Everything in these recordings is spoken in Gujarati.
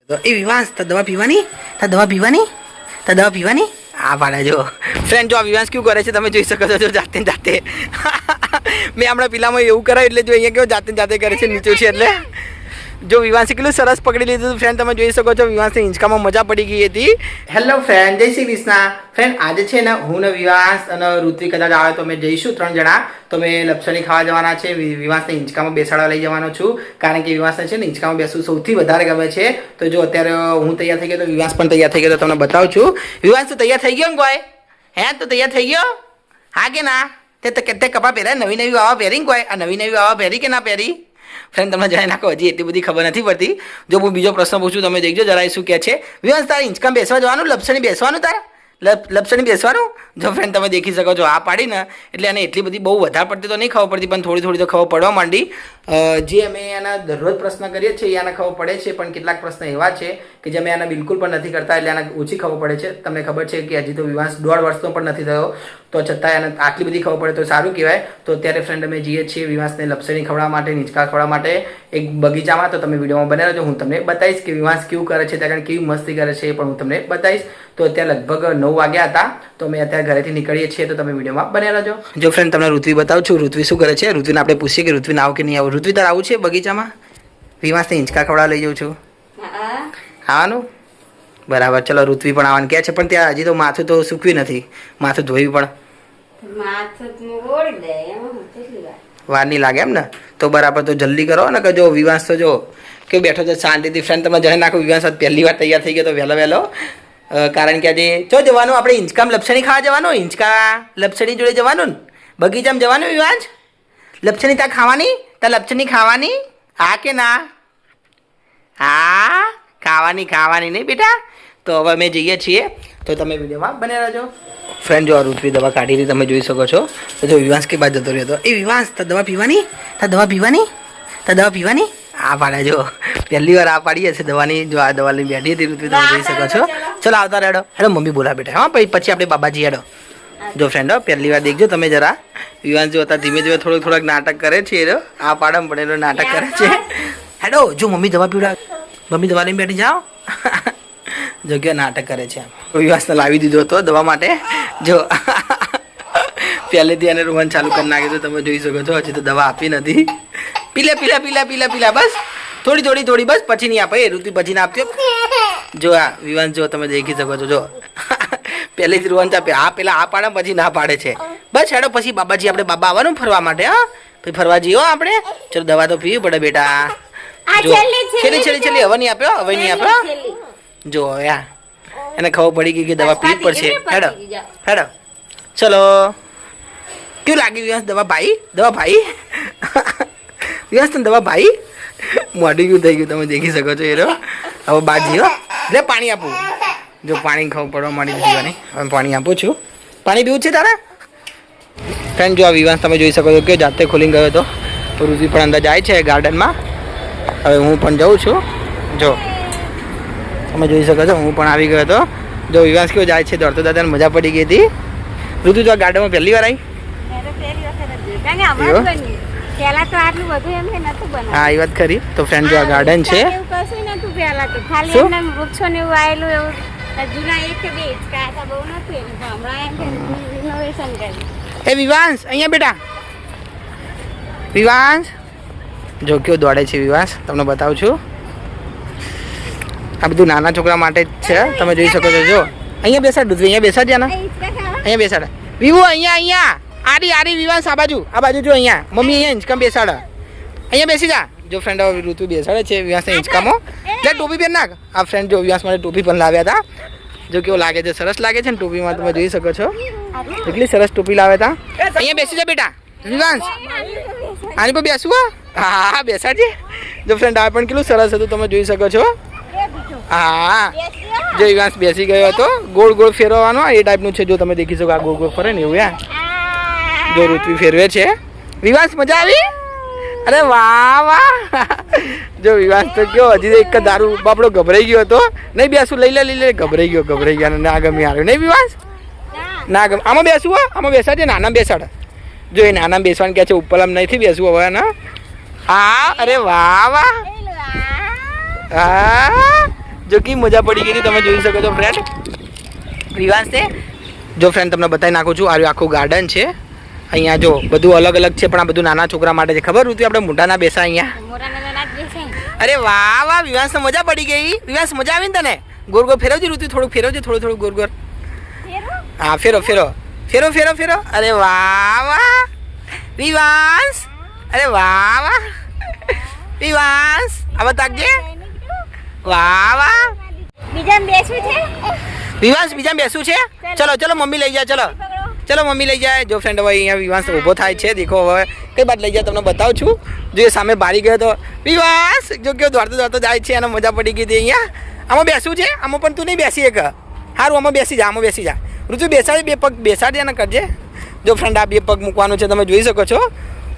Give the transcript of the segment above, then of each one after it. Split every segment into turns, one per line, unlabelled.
એ વિવાસ તો દવા પીવાની તા દવા પીવાની તા દવા પીવાની આ પાડે જો ફ્રેન્ડ જો આ વિવાસ કેવું કરે છે તમે જોઈ શકો છો જાતે જાતે મેં હમણાં પેલામાં એવું કરાય એટલે જો અહીંયા કેવું જાતે જાતે કરે છે નીચે છે એટલે જો વિવાંશે કેટલું સરસ પકડી લીધું ફ્રેન્ડ તમે જોઈ શકો છો વિવાંશને હિંચકામાં મજા પડી ગઈ હતી. હેલો ફ્રેન્ડ, જય શ્રી કૃષ્ણ. ફ્રેન્ડ આજે છે ને હું ને વિવાંશ અને ઋત્વિક કદાચ આવે તો અમે જઈશું 3 જણા. તો મેં લપસણી ખાવા જવાના છે. વિવાંશને હિંચકામાં બેસાડવા લઈ જવાનો છું કારણ કે વિવાંશને છે ને હિંચકામાં બેસવું સૌથી વધારે ગમે છે. તો જો અત્યારે હું તૈયાર થઈ ગયો તો વિવાંશ પણ તૈયાર થઈ ગયો તો તમને બતાવું છું. વિવાંશ તો તૈયાર થઈ ગયો ને કોઈ હે તો તૈયાર થઈ ગયો હા કે ના? તે કપા પહેર્યા નવી નવી વાવા પહેરી કોઈ આ નવી નવી વાવા પહેરી કે ના પહેરી? ફ્રેન્ડ તમને જણાવી નાખો હજી એટલી બધી ખબર નથી પડતી. જો હું બીજો પ્રશ્ન પૂછું તમે દેખજો જરાય શું કહે છે. વિવાંશ તારે હિંચકામાં બેસવા જવાનું લપસણી બેસવાનું તારે લપસણી બેસવાનું? જો ફ્રેન્ડ તમે દેખી શકો છો આ પાડી ને એટલે એને એટલી બધી બહુ વધારે પડતી તો નહીં ખબર પડતી પણ થોડી થોડી તો ખબર પડવા માંડી. જે અમે એના દરરોજ પ્રશ્ન કરીએ છીએ એને ખબર પડે છે પણ કેટલાક પ્રશ્ન એવા છે કે જે અમે એના બિલકુલ પણ નથી કરતા એટલે એને ઓછી ખબર પડે છે. તમને ખબર છે કે હજી તો વિવાંશ 1.5 વર્ષનો પણ નથી થયો તો છતાં એને આટલી બધી ખબર પડે તો સારું કહેવાય. તો અત્યારે ફ્રેન્ડ અમે જઈએ છીએ વિવાંશને લપસણી ખવડાવવા માટે હિંચકા ખવડાવવા માટે એક બગીચામાં. તો તમે વિડીયોમાં બને રહેજો. હું તમને બતાવીશ કે વિવાંશ કેવું કરે છે ત્યાં કેવી મસ્તી કરે છે એ પણ હું તમને બતાવીશ. તો અત્યારે લગભગ 9 વાગ્યા હતા તો અમે અત્યારે ઘરેથી નીકળીએ છીએ તો તમે વિડીયોમાં બને રહેજો. જો ફ્રેન્ડ તમને ઋત્વી બતાવું છું ઋત્વી શું કરે છે. ઋત્વીને આપણે પૂછીએ કે ઋત્વીને આવું કે નહીં આવું. ઋત્વી તારે આવું છે બગીચામાં? વિવાંશને હિંચકા ખવડાવવા લઈ જાઉં છું. આવવાનું બરાબર. ચલો ઋત્વી પણ આવવાનું કહે છે પણ ત્યાં હજી તો માથું તો સૂકવી નથી. માથું ધોયું પણ વાર નહીં લાગે એમ ને? તો બરાબર તો જલ્દી કરો ને કે જો વિવાંશ તો જો કેવું બેઠો છે શાંતિથી. ફ્રેન્ડ તમે જણાવી નાખો વિવાંશ પહેલી વાર તૈયાર થઈ ગયો તો વહેલો વહેલો કારણ કે આજે ચો જવાનું આપણે હિંચકામાં લપસણી ખાવા જવાનું. હિંચકા લપસણી જોડે જવાનું ને બગીચામાં જવાનું. વિવાંશ લપસણી ત્યાં ખાવાની ત્યાં લપસણી ખાવાની હા કે ના? હા ખાવાની નહીં બેટા. તો હવે અમે જઈએ છીએ તો તમે વિડીયોમાં બને રહેજો. ફ્રેન્ડ જો આ ઋત્વી દવા કાઢી હતી તમે જોઈ શકો છો. તો જો વિવાંશ કે બાદ જતો રહ્યો હતો. એ વિવાંશ તા દવા પીવાની તા દવા પીવાની તા દવા પીવાની આ પાડે જો પહેલી વાર આ પાડી હશે દવાની. જો આ દવા લઈને બેઠી હતી ઋત્વી તમે જોઈ શકો છો. ચલો આવતા હેડો હેડો મમ્મી બોલા બેટા હા પછી આપણે બાબાજી હેડો. જો ફ્રેન્ડ પહેલી વાર દેખજો તમે જરા. વિવાંશ જો હતા ધીમે ધીમે થોડાક નાટક કરે છે એ આ પાડમ પણ એનો નાટક કરે છે. હેડો જો મમ્મી દવા પીવડા મમ્મી દવા લઈને બેઠી જાઓ. જો કે નાટક કરે છે. વિવાંશને લાવી દીધો હતો દવા માટે. જો પહેલેથી એને રોવાનું ચાલુ કરી નાખ્યું તો તમે જોઈ શકો છો. હજી તો દવા આપી નથી. પીલા બસ થોડી બસ પછી નહીં આપે એ ઋતુ પછી ના આપજો. જો આ વિવાંશ જો તમે દેખી શકો છો. જો પહેલેથી રોવાનું ચાપે આ પેલા આ પાડે પછી ના પાડે છે. બસ હેડો પછી બાબાજી આપણે બાબા આવવાનું ફરવા માટે. હા પછી ફરવા જઈએ આપણે. ચલો દવા તો પીવી પડે બેટા. જો છેલ્લી હવે નહીં આપ્યો. જો યાર એને ખબર પડી ગઈ કે દવા પીવી પડશે. હેડો ચલો. કેવું લાગી વિવાંશ દવા ભાઈ વિવાંશ તને દવા ભાઈ મોઢું કેવું થઈ ગયું તમે દેખી શકો છો. એનો હવે બાજી હો એટલે પાણી આપું. જો પાણી ખબર પડવા માંડી દીવાની હવે પાણી આપું છું. પાણી પીવું છે તારે? ફ્રેન્ડ જો આ વિવાંશ તમે જોઈ શકો છો કે જાતે ખોલી ગયો હતો. તો ઋષિ પણ અંદર જાય છે ગાર્ડનમાં. હવે હું પણ જાઉં છું. જો તમે જોઈ શકો છો હું પણ આવી ગયો હતો. જો વિવાંશ કેવો જાય છે દોડતો દાદાને મજા પડી ગઈ હતી. ઋતુ જો આ ગાર્ડનમાં પહેલી વાર આવી? હા એ વાત ખરી. તો ફ્રેન્ડ જો આ ગાર્ડન છે. એ વિવાંશ અહીંયા બેટા. વિવાંશ જો કેવો દોડે છે વિવાંશ તમને બતાવું છું. આ બધું નાના છોકરા માટે જ છે તમે જોઈ શકો છો. જો અહીંયા બેસાડ દૂધ અહીંયા બેસાડ ને અહીંયા બેસાડ વિવો અહીંયા આરી વિવાંશ આ બાજુ જો અહીંયા મમ્મી અહીંયા હિંચકામાં બેસાડ અહીંયા બેસી જા. જો ફ્રેન્ડ ઋતુ બેસાડે છે વિવાંશને હિંચકામાં. એટલે ટોપી પહેર નાખ. આ ફ્રેન્ડ જો વિવાંશ માટે ટોપી પણ લાવ્યા હતા. જો કેવો લાગે છે સરસ લાગે છે ને ટોપીમાં તમે જોઈ શકો છો. એટલી સરસ ટોપી લાવ્યા હતા. અહીંયા બેસી જા બેટા વિવાંશ. આની પર બેસવું હા બેસાડજે. જો ફ્રેન્ડ આ પણ કેટલું સરસ હતું તમે જોઈ શકો છો. હા જો વિવાંશ બેસી ગયો હતો. ગોળ ફેરવવાનો એ ટાઈપનું છે. જો તમે દેખી શકો આ ગોળ ફરે ને એવું યાર. જો ઋત્વી ફેરવે છે. વિવાંશ મજા આવી? અરે વાહ જો વિવાંશ તો કયો હજી એક દારૂ બાપડો ગભરાઈ ગયો હતો. નહીં બેસું લઈ લે ગભરાઈ ગયો ના ગમી આવ્યો નહીં વિવાંશ ના ગમે. આમાં બેસવું આમાં બેસાડજે નાના બેસાડ. જો એ નાના બેસવાનું કહે છે ઉપર આમ નથી બેસવું હવે ને. હા અરે વાહ હા જો કે મજા પડી ગઈ હતી તમે જોઈ શકો છો ફ્રેન્ડ વિવાસ છે જો ફ્રેન્ડ તમને બતાવી નાખું છું આ આખું ગાર્ડન છે અહીંયા જો બધું અલગ અલગ છે પણ આ બધું નાના છોકરા માટે છે ખબર હતું આપણે મોટા ના બેસા અહીંયા અરે વાહ વાહ વિવાસ મજા પડી ગઈ વિવાસ મજા આવી ને તને ગોર ગોર ફેરવજે ઋતુ થોડુંક ફેરવજે થોડું ગોર ગોર હા ફેરો અરે વાહ વાહ વિવાસ અરે વાહ વાહ વિવાસ આ બતાવજે વાહ વાહ
બીજામાં બેસવું છે
વિવાસ બીજામાં બેસવું છે ચલો મમ્મી લઈ જાય ચલો મમ્મી લઈ જાય જો ફ્રેન્ડ હવે અહીંયા વિવાસ ઊભો થાય છે દેખો હવે કઈ બાદ લઈ જાય તમને બતાવું છું જો એ સામે બારી ગયો તો વિવાસ જો કેવો દોડતો જાય છે અને મજા પડી ગઈ હતી અહીંયા આમાં બેસવું છે આમાં પણ તું નહીં બેસી એક સારું આમાં બેસી જા ઋતુ બેસાડે બે પગ બેસાડે ને કરજે જો ફ્રેન્ડ આ બે પગ મૂકવાનું છે તમે જોઈ શકો છો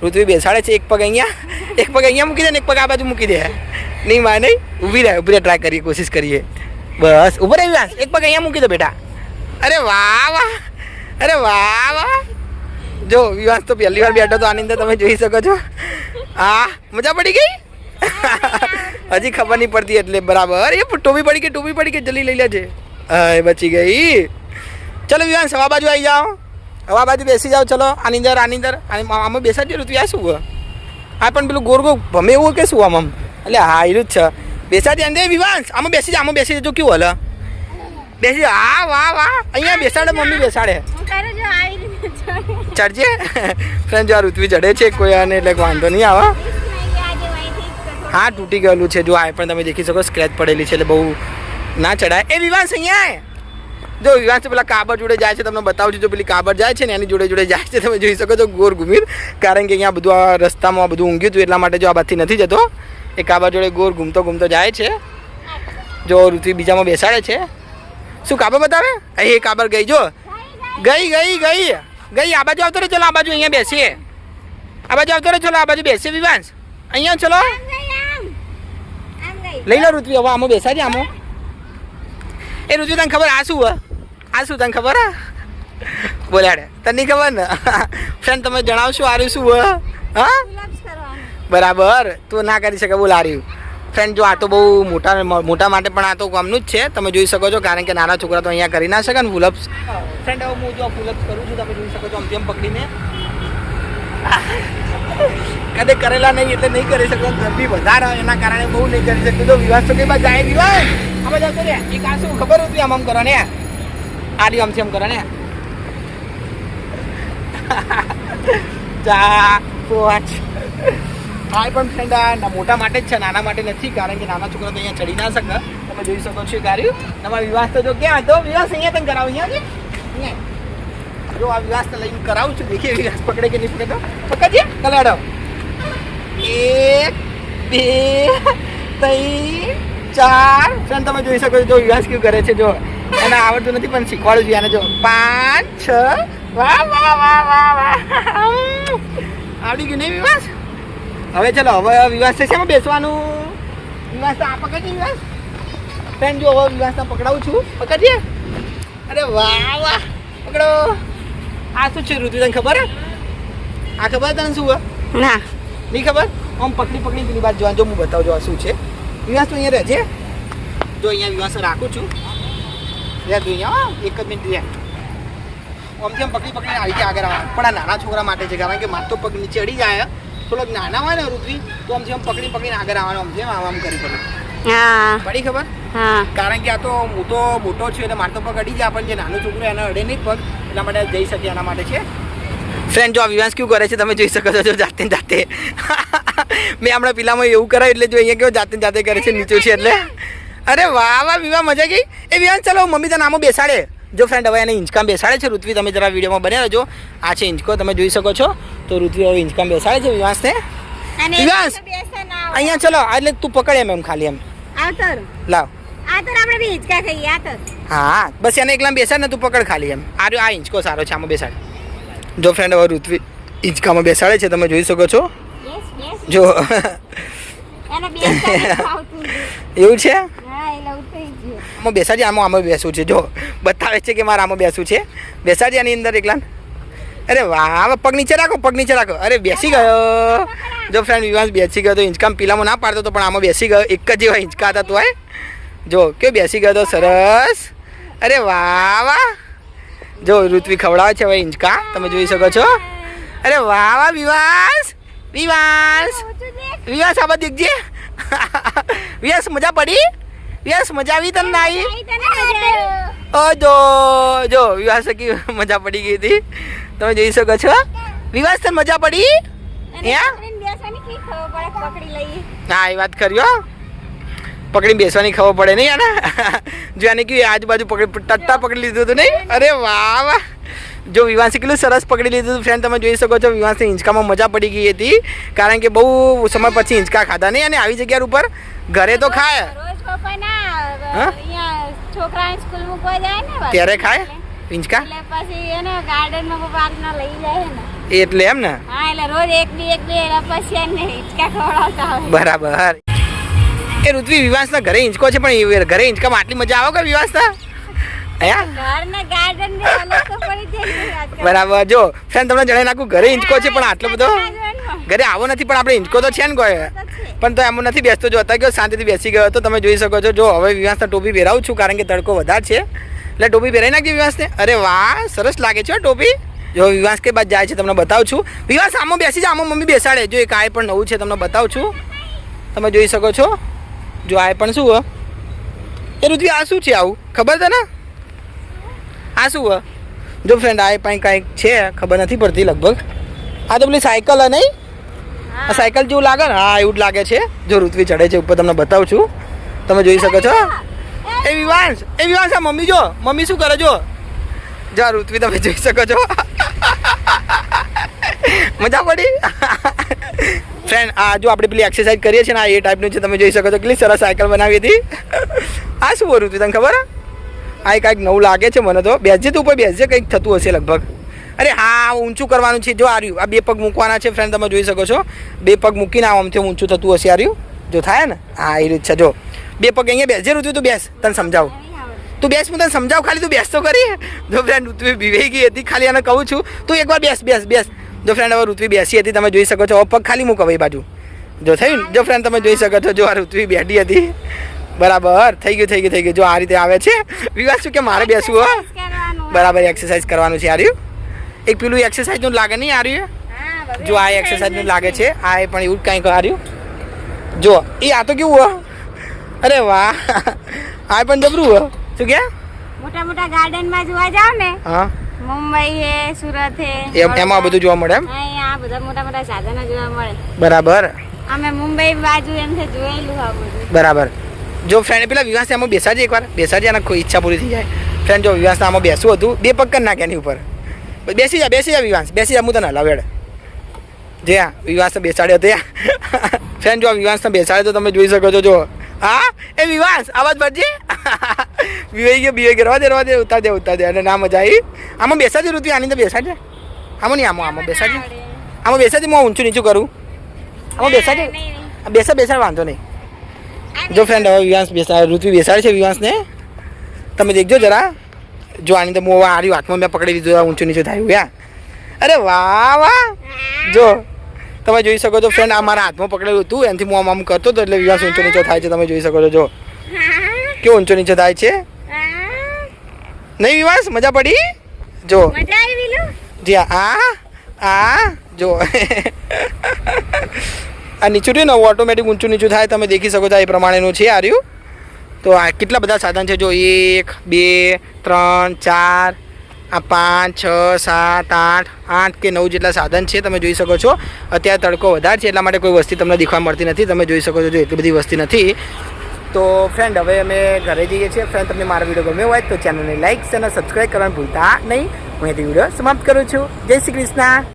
ઋતુ બેસાડે છે એક પગ અહીંયા મૂકી દે ને એક પગ આ બાજુ મૂકી દે નહીં મારે નહીં ઊભી રહે ટ્રાય કરીએ કોશિશ કરીએ બસ ઊભો રહે વિવાસ એક પગ અહીંયા મૂકી દો બેટા અરે વાહ જો વિવાસ તો પહેલી વાર બેઠો તો આની અંદર તમે જોઈ શકો છો હા મજા પડી ગઈ હજી ખબર નહીં પડતી એટલે બરાબર એ ટોપી પડી ગઈ જલ્દી લઈ લેજે એ બચી ગઈ ચલો વિવાસ હવા બાજુ આવી જાઓ હવા બાજુ બેસી જાઓ ચલો આની અંદર આમાં બેસાડજો ઋતુ આ શું આ પણ પેલું ગોર ભમે એવું કે શું આમ એટલે હા એ જ છે બેસાડી અંદર વિવાસ આમાં બેસી જજો કેવું હલે બેસી હા વાહ અહીંયા બેસાડે મમ્મી બેસાડે ચડજે ફ્રેન્ડ જો આ ઋત્વી ચડે છે કોઈ આને એટલે વાંધો નહીં આવે હા તૂટી ગયેલું છે જો આ પણ તમે દેખી શકો સ્ક્રેચ પડેલી છે એટલે બહુ ના ચડાય એ વિવાસ અહીંયા જો વિવાસ પેલા કાબર જોડે જાય છે તમને બતાવું છું જો પેલી કાબર જાય છે ને એની જોડે જાય છે તમે જોઈ શકો છો ગોર ઘૂમીર કારણ કે અહીંયા બધું આ રસ્તામાં બધું ઊંઘ્યું હતું એટલા માટે જો આ બાજુથી નથી જતો એ કાબર જોડે ગોર ઘૂમતો જાય છે જો ઋત્વી બીજામાં બેસાડે છે શું કાબર બતાવે એ કાબર ગઈ જો ગઈ આ બાજુ આવતો રહે ચલો આ બાજુ અહીંયા બેસીએ આ બાજુ આવતો રહે ચલો આ બાજુ બેસીએ વિવાસ અહીંયા ચલો લઈ લો ઋત્વી હવે આમાં બેસાડે આમાં એ ઋત્વી તને ખબર આ શું તને ખબર બોલાડે તને ખબર ને ફ્રેન્ડ તમે જણાવશો આ શું હા બરાબર તું ના કરી શકે બોલ આ રહ્યું ફ્રેન્ડ જો આ તો બહુ મોટા માટે પણ આ તો કામનું જ છે તમે જોઈ શકો છો કારણ કે નાના છોકરા તો અહીંયા કરી ના શકે ને પુલઅપ્સ ફ્રેન્ડ હવે હું જો પુલઅપ્સ કરું છું તમે જોઈ શકો છો આમ પકડીને કદે કરેલા નહીં એટલે નહીં કરી શકો ગરમી વધારે એના કારણે બહુ નહીં કરી શકતો તો વિવાસ તો કઈ બાદ જાય વિવાસ આમાં જતો રે એક આ શું ખબર હતી આમ કરો ને આ રહ્યું આમથી આમ કરો ને ચા પાંચ હા પણ ફ્રેન્ડ આ મોટા માટે જ છે નાના માટે નથી કારણ કે નાના છોકરા તો અહીંયા ચડી ના શકે તમે જોઈ શકો છો ગાર્યું તમારો વિવાસ તો જો ક્યાં હતો વિવાસ અહીંયા તને કરાવો અહીંયા જો આ વિવાસ તો લઈને કરાવું છું દેખીએ વિવાસ પકડે કે નહીં પકડે પકડજે કલાડો 1 2 3 4 ફ્રેન્ડ તમે જોઈ શકો છો જો વિવાસ કેવું કરે છે જો એને આવડતું નથી પણ શીખવાડું છું એને જો 5 6 વાહ આવડી ગયું નહીં વિવાસ હવે ચલો હવે વિવાસ છે શેમાં બેસવાનું વિવાસ તો આ પકડજે વિવાસ ફ્રેન્ડ જો હવે વિવાસ પકડાવું છું પકડજે અરે વાહ પકડો આ શું છે ઋતુ તને ખબર આ ખબર તને શું ના નહીં ખબર આમ પકડી પેલી વાત જોવા જો હું બતાવજો આ શું છે વિવાસ તો અહીંયા રહેજે જો અહીંયા વિવાસ રાખું છું તું અહીંયા એક જ મિનિટ રે આમથી આમ પકડી આવી જાય આગળ આવવા પણ આ નાના છોકરા માટે છે કારણ કે માર તો પગ નીચે અડી જાય થોડોક નાના હોય ને ઋત્વી તો આમથી આમ પકડીને આગળ આવવાનું આમથી આમ કરી પડે પડી ખબર કારણ કે આ તો મોટો છે એટલે માર તો પગ અડી જાય પણ જે નાનું છોકરું એને અડે નહીં પગ એટલા માટે જઈ શકે એના માટે છે ફ્રેન્ડ જો આ વિવાસ કેવું કરે છે તમે જોઈ શકો છો જાતે મેં હમણાં પેલામાં એવું કરાયું એટલે જો અહીંયા કેવું જાતે કરે છે નીચું છે એટલે અરે વાહ વિવાહ મજા ગઈ એ વિવાસ ચલો મમ્મી તને આમાં બેસાડે જો ફ્રેન્ડ હવે એને હિંચકામ બેસાડે છે ઋત્વી તમે જરા વિડીયોમાં બન્યા રહેજો આ છે હિંચકો તમે જોઈ શકો છો તો ઋત્વી હવે હિંચકામ બેસાડે છે વિવાસને વિવાસ અહીંયા ચલો એટલે તું પકડ એમ ખાલી એમ લાવ હા બસ એને એકલા બેસાડ ને તું પકડ ખાલી એમ આ હિંચકો સારો છે આમાં બેસાડ જો ફ્રેન્ડ હવે ઋત્વી હિંચકામાં બેસાડે છે તમે જોઈ શકો છો જો એવું છે આમાં બેસાડી આમાં બેસવું છે જો બતાવે છે કે મારે આમાં બેસવું છે બેસાડી આની અંદર એકલા અરે વાહ પગ નીચે રાખો અરે બેસી ગયો જો ફ્રેન્ડ વિવાસ બેસી ગયો તો હિંચકામ પીલામાં ના પાડતો તો પણ આમાં બેસી ગયો એક જ જેવા હિંચકા હતા તો જો કેવો બેસી ગયો તો સરસ. અરે વાહ વાહ. જો ઋત્વી ખવડાવે છે હવે હિંચકા તમે જોઈ શકો છો. અરે વાહ વાહ વિવાસ વિવાસ વિવાસ આ બાજુ દેખજે. વિવાસ મજા પડી. વિવાસ મજા આવી તને આવી. ઓ જો વિવાસ કે મજા પડી ગઈ હતી તમે જોઈ શકો છો. વિવાસ તને મજા પડી. હા એ વાત કર્યો પકડી બેસવાની ખબર પડે નહીં આને. જો આને કે આજુબાજુ પકડી ટટ્ટા પકડી લીધું હતું નહીં. અરે વાહ વાહ. જો વિવાંશે કેટલું સરસ પકડી લીધું હતું ફ્રેન્ડ તમે જોઈ શકો છો. વિવાંશને હિંચકામાં મજા પડી ગઈ હતી કારણ કે બહુ સમય પછી હિંચકા ખાધા નહીં અને આવી જગ્યા ઉપર ઘરે તો ખાય
છોકરા સ્કૂલ મૂકવા જાય ને
ત્યારે ખાય હિંચકા
પછી એને ગાર્ડનમાં પાર્કમાં લઈ જાય ને
એટલે એમ ને.
હા એટલે રોજ એક બે પછી એને હિંચકા ખવડાવતા હોય.
બરાબર. એ ઋત્વી વિવાસના ઘરે હિંચકો છે પણ ઘરે હિંચકામાં આટલી મજા આવે કે વિવાસના બરાબર. જો ફ્રેન્ડ તમને જણાવી નાખું ઘરે હિંચકો છે પણ આટલો બધો ઘરે આવો નથી પણ આપણે હિંચકો તો છે ને કોઈ પણ તો એમ નથી બેસતો. જો હતા કે શાંતિથી બેસી ગયો હતો તમે જોઈ શકો છો. જો હવે વિવાસના ટોપી પહેરાવું છું કારણ કે તડકો વધારે છે એટલે ટોપી પહેરાવી નાખી વિવાસને. અરે વાહ સરસ લાગે છે ટોપી. જો વિવાસ કે બાદ જાય છે તમને બતાવું છું. વિવાસ આમાં બેસી જાય આમાં મમ્મી બેસાડે. જો એક આ પણ નવું છે તમને બતાવું છું તમે જોઈ શકો છો. જો આ પણ શું હો એ ઋત્વી આ શું છે આવું ખબર છે ને આ શું હો. જો ફ્રેન્ડ આ પણ કાંઈક છે ખબર નથી પડતી લગભગ. આ તો પેલી સાયકલ હે નહીં આ સાયકલ જેવું લાગે ને. હા એવું જ લાગે છે. જો ઋત્વી ચડે છે ઉપર તમને બતાવું છું તમે જોઈ શકો છો. એ વિવાંશ આ મમ્મી જો મમ્મી શું કરે જો ઋત્વી તમે જોઈ શકો છો. મજા પડી ફ્રેન્ડ. આ જો આપણે પેલી એક્સરસાઇઝ કરીએ છીએ ને આ એ ટાઈપનું છે તમે જોઈ શકો છો. કેટલી સરસ સાયકલ બનાવી હતી. આ શું હતું તને ખબર આ કાંઈક નવું લાગે છે મને તો. બેસજે તું ઉપર બેસજે કંઈક થતું હશે લગભગ. અરે હા ઊંચું કરવાનું છે. જો આ રહ્યું આ બે પગ મૂકવાના છે ફ્રેન્ડ તમે જોઈ શકો છો. બે પગ મૂકીને આમથી ઊંચું થતું હશે. આ રહ્યું જો થાય ને હા એ રીત છે. જો બે પગ અહીંયા બેસજે ઋતુ તું બેસ તને સમજાવું. તું બેસ હું તને સમજાવું ખાલી તું બેસ તો કરી. જો ફ્રેન્ડ ઋત્વી બીવાઈ ગઈ હતી ખાલી એને કહું છું તું એકવાર બેસ. જો ફ્રેન્ડ હવે ઋત્વી બેસી હતી તમે જોઈ શકો છો. હવે પગ ખાલી મૂકો ભાઈ બાજુ જો થયું. જો ફ્રેન્ડ તમે જોઈ શકો છો જો આ ઋત્વી બેઠી હતી. બરાબર થઈ ગયું. જો આ રીતે આવે છે. વિવાસ શું કે મારે બેસવું હો બરાબર એક્સરસાઇઝ કરવાનું છે. આ રહ્યું એક પેલું એક્સરસાઇઝનું લાગે નહીં આ રહ્યું. જો આ એક્સરસાઇઝનું લાગે છે. આ પણ એવું જ કંઈક આ રહ્યું. જો એ આ તો કેવું હો. અરે વાહ આ પણ જબરું હો. શું કે
મોટા ગાર્ડનમાં જોવા જાવ ને
હા
મુંબઈ હે સુરત હે
એમાં બધું જોવા મળે એમ.
આ બધા મોટા સાધનો જોવા મળે.
બરાબર.
અમે મુંબઈ બાજુ એમ છે જોયેલું આ બધું.
બરાબર. જો ફ્રેન્ડ પેલા વિવાસને આમાં બેસાડજે એકવાર બેસાડજે અને કોઈ ઈચ્છા પૂરી થઈ જાય. ફ્રેન્ડ જો વિવાસને આમાં બેસવું હતું બે પગ કરી નાખ્યા એની ઉપર. બેસી જા વિવાસ બેસી જા હું તને હલાવેડ. જે હા વિવાસને બેસાડ્યો હતો ફ્રેન્ડ જો વિવાસને બેસાડ્યો તો તમે જોઈ શકો છો. જો હા એ વિવાસ આવાજ ભરજે. બીવાઈ ગયો રવા દે ઉતાર દે અને ના મજા આવી. આમાં બેસાડજે ઋત્વી આની તો બેસાડજે. આમાં નહીં આમાં બેસાડજે. આમાં બેસાડજે હું ઊંચું નીચું કરું. આમાં બેસાડજે બેસાડ વાંધો નહીં. જો ફ્રેન્ડ હવે વિવાંશ ઋત્વી બેસાડે છે વિવાંશને તમે દેખજો જરા. જો આની તો હું આર્યું હાથમાં મેં પકડી લીધું ઊંચું નીચું થાય યા. અરે વાહ વાહ. જો તમે જોઈ શકો છો ફ્રેન્ડ આ મારા હાથમાં પકડેલું હતું એનાથી હું આમ કરતો હતો એટલે વિવાંશ ઊંચો નીચો થાય છે તમે જોઈ શકો છો. જો કેવો ઊંચો નીચો થાય છે નહીં વિવાંશ મજા પડી. જો જી આ જો આ નીચું રહ્યું ને ઓટોમેટિક ઊંચું નીચું થાય તમે દેખી શકો છો. એ પ્રમાણેનું છે આ રહ્યું. તો આ કેટલા બધા સાધન છે જો 1 2 3 4 આ 5 6 7 8 કે 9 જેટલા સાધન છે તમે જોઈ શકો છો. અત્યારે તડકો વધારે છે એટલા માટે કોઈ વસ્તી તમને દેખવા મળતી નથી તમે જોઈ શકો છો. જો એટલી બધી વસ્તી નથી. તો ફ્રેન્ડ હવે અમે ઘરે જઈએ છીએ. ફ્રેન્ડ તમને મારો વિડીયો ગમ્યો હોય તો ચેનલને લાઈક અને સબસ્ક્રાઈબ કરવાનું ભૂલતા નહીં. હું અહીંથી વિડીયો સમાપ્ત કરું છું. જય શ્રી કૃષ્ણ.